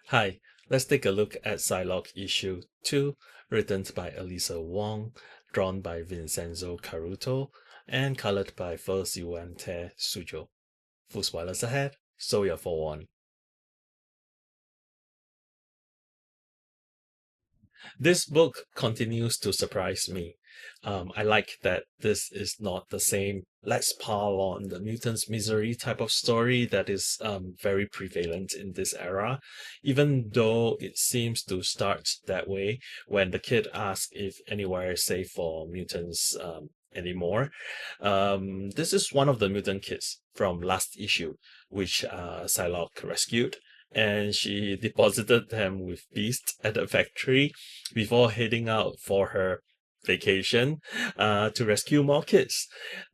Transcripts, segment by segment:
Hi, let's take a look at Psylocke issue 2, written by Alyssa Wong, drawn by Vincenzo Carratù, and colored by Fer Sifuentes-Sujo. Full spoilers ahead, so you're forewarned. This book continues to surprise me. I like that this is not the same let's pile on the mutant's misery type of story that is very prevalent in this era, even though it seems to start that way when the kid asks if anywhere is safe for mutants anymore. This is one of the mutant kids from last issue, which Psylocke rescued, and she deposited them with Beast at the factory before heading out for her vacation to rescue more kids.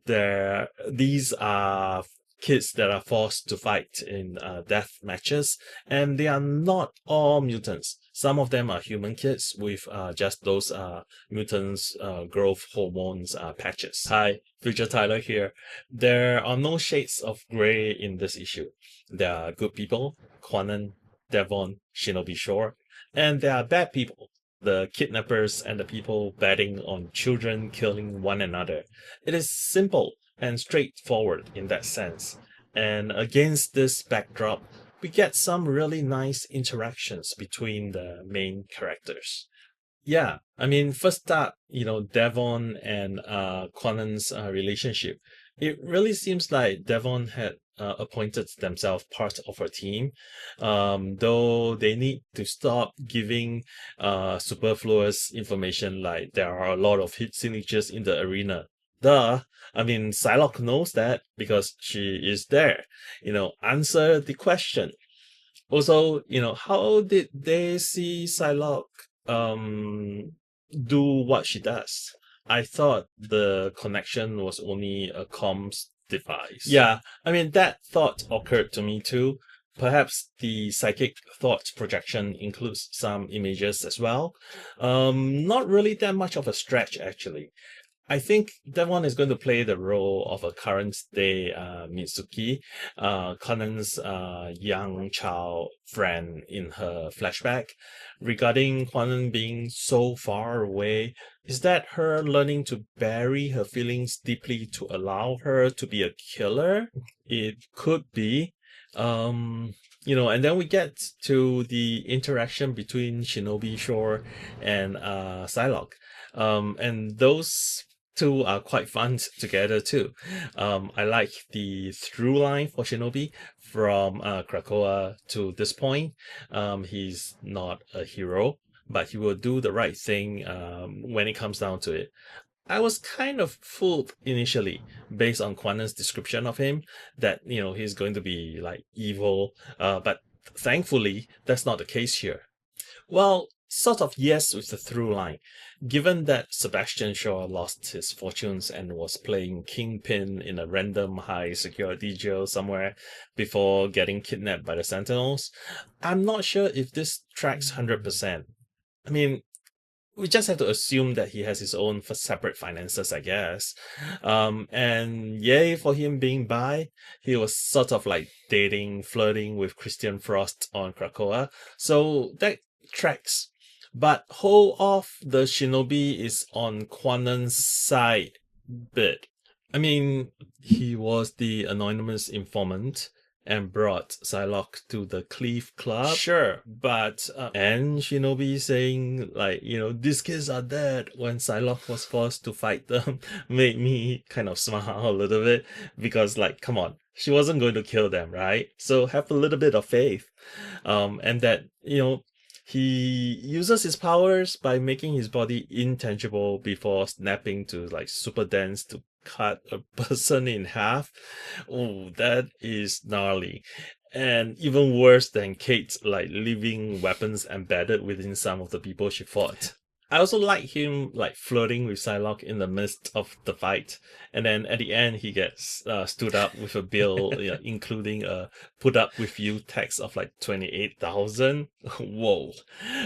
These are kids that are forced to fight in death matches, and they are not all mutants. Some of them are human kids with just those mutants growth hormones patches. Hi, Future Tyler here. There are no shades of gray in this issue. There are good people, Quanon, Devon, Shinobi Shore, and there are bad people, the kidnappers and the people betting on children killing one another. It is simple and straightforward in that sense. And against this backdrop, we get some really nice interactions between the main characters. Yeah, I mean, first up, Devon and Quanon's relationship. It really seems like Devon had appointed themselves part of her team, though they need to stop giving superfluous information like there are a lot of hit signatures in the arena. Duh. I mean, Psylocke knows that because she is there. Answer the question. Also, how did they see Psylocke do what she does? I thought the connection was only a comms device. Yeah, I mean, that thought occurred to me too. Perhaps the psychic thought projection includes some images as well. Not really that much of a stretch, actually. I think that one is going to play the role of a current day Mitsuki, Conan's young child friend in her flashback. Regarding Conan being so far away, is that her learning to bury her feelings deeply to allow her to be a killer? It could be. And then we get to the interaction between Shinobi Shore and Psylocke. And those two are quite fun together too. I like the through line for Shinobi from Krakoa to this point. He's not a hero, but he will do the right thing when it comes down to it. I was kind of fooled initially based on Quanon's description of him that, he's going to be like evil, but thankfully that's not the case here. Well, sort of yes with the through line. Given that Sebastian Shaw lost his fortunes and was playing Kingpin in a random high security jail somewhere before getting kidnapped by the Sentinels, I'm not sure if this tracks 100%. I mean, we just have to assume that he has his own separate finances, I guess. And yay for him being bi. He was sort of like dating, flirting with Christian Frost on Krakoa. So that tracks. But whole of the shinobi is on Quanon's side bit. I mean, he was the anonymous informant and brought Psylocke to the Cleave Club. Sure, but and Shinobi saying like, these kids are dead when Psylocke was forced to fight them made me kind of smile a little bit because like, come on, she wasn't going to kill them, right? So have a little bit of faith. And that, he uses his powers by making his body intangible before snapping to like super dance to cut a person in half. Oh, that is gnarly. And even worse than Kate's like leaving weapons embedded within some of the people she fought. I also like him like flirting with Psylocke in the midst of the fight, and then at the end he gets stood up with a bill, including a "put up with you" tax of like 28,000. Whoa!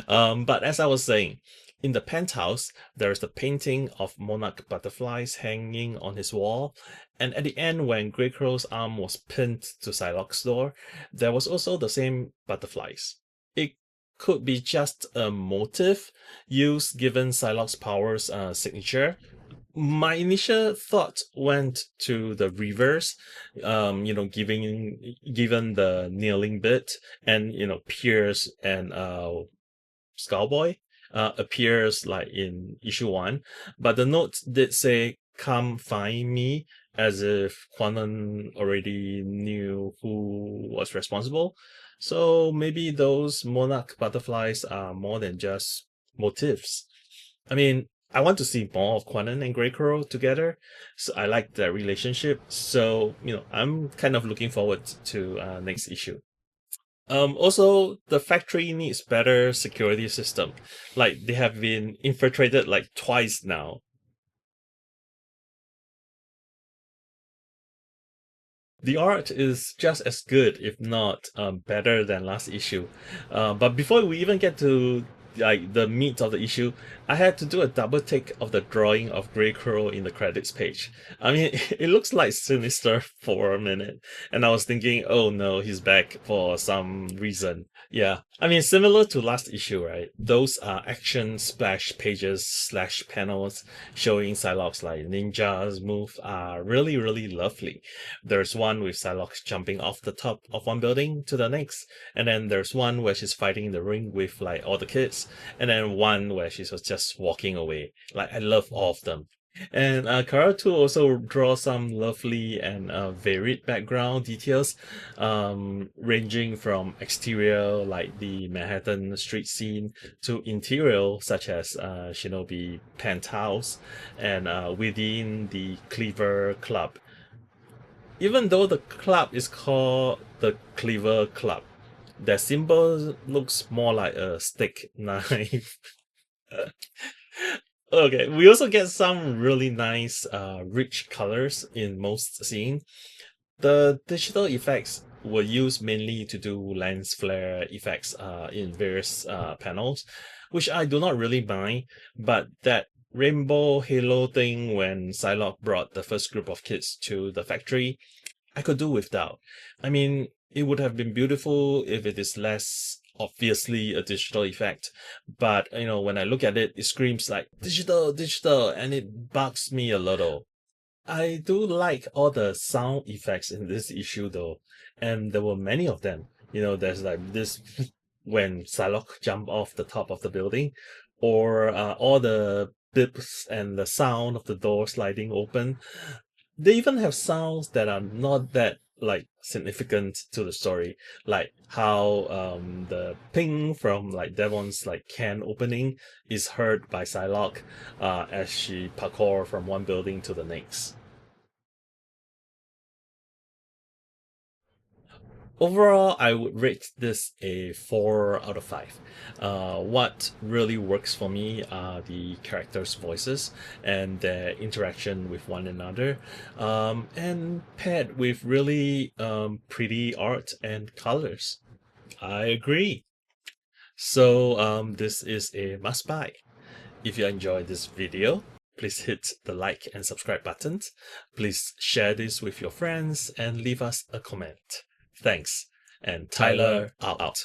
But as I was saying, in the penthouse there is the painting of monarch butterflies hanging on his wall, and at the end when Greycrow's arm was pinned to Psylocke's door, there was also the same butterflies. It could be just a motive used given Psylocke's powers signature. My initial thought went to the reverse, given the kneeling bit, and Pierce and Skullboy appears like in issue 1, but the note did say "come find me," as if Quanon already knew who was responsible. So maybe those monarch butterflies are more than just motifs. I mean, I want to see more of Quanon and Grey Crow together. So I like their relationship. So, I'm kind of looking forward to next issue. Also, the factory needs better security system. Like, they have been infiltrated like twice now. The art is just as good, if not better than last issue. But before we even get to like the meat of the issue, I had to do a double take of the drawing of Grey Crow in the credits page. I mean, it looks like Sinister for a minute, and I was thinking, oh no, he's back for some reason. Yeah, I mean, similar to last issue, right? Those are action splash pages / panels showing Psylocke's like ninjas move are really, really lovely. There's one with Psylocke jumping off the top of one building to the next, and then there's one where she's fighting in the ring with like all the kids, and then one where she's just walking away. Like, I love all of them. And Carratù also draws some lovely and varied background details, ranging from exterior like the Manhattan street scene to interior such as Shinobi Penthouse and within the Cleaver Club. Even though the club is called the Cleaver Club, their symbol looks more like a stick knife. Okay, we also get some really nice rich colors in most scenes. The digital effects were used mainly to do lens flare effects in various panels, which I do not really mind, but that rainbow halo thing when Psylocke brought the first group of kids to the factory, I could do without. I mean, it would have been beautiful if it is less obviously a digital effect, but when I look at it, it screams like digital, digital, and it bugs me a little. I do like all the sound effects in this issue though, and there were many of them. There's like this when Psylocke jump off the top of the building, or all the bips and the sound of the door sliding open. They even have sounds that are not that like significant to the story, like how the ping from like Devon's like can opening is heard by Psylocke as she parkour from one building to the next. Overall, I would rate this a 4 out of 5. What really works for me are the characters' voices and their interaction with one another, and paired with really pretty art and colors. I agree. So this is a must buy. If you enjoyed this video, please hit the like and subscribe buttons. Please share this with your friends and leave us a comment. Thanks, and Tyler out.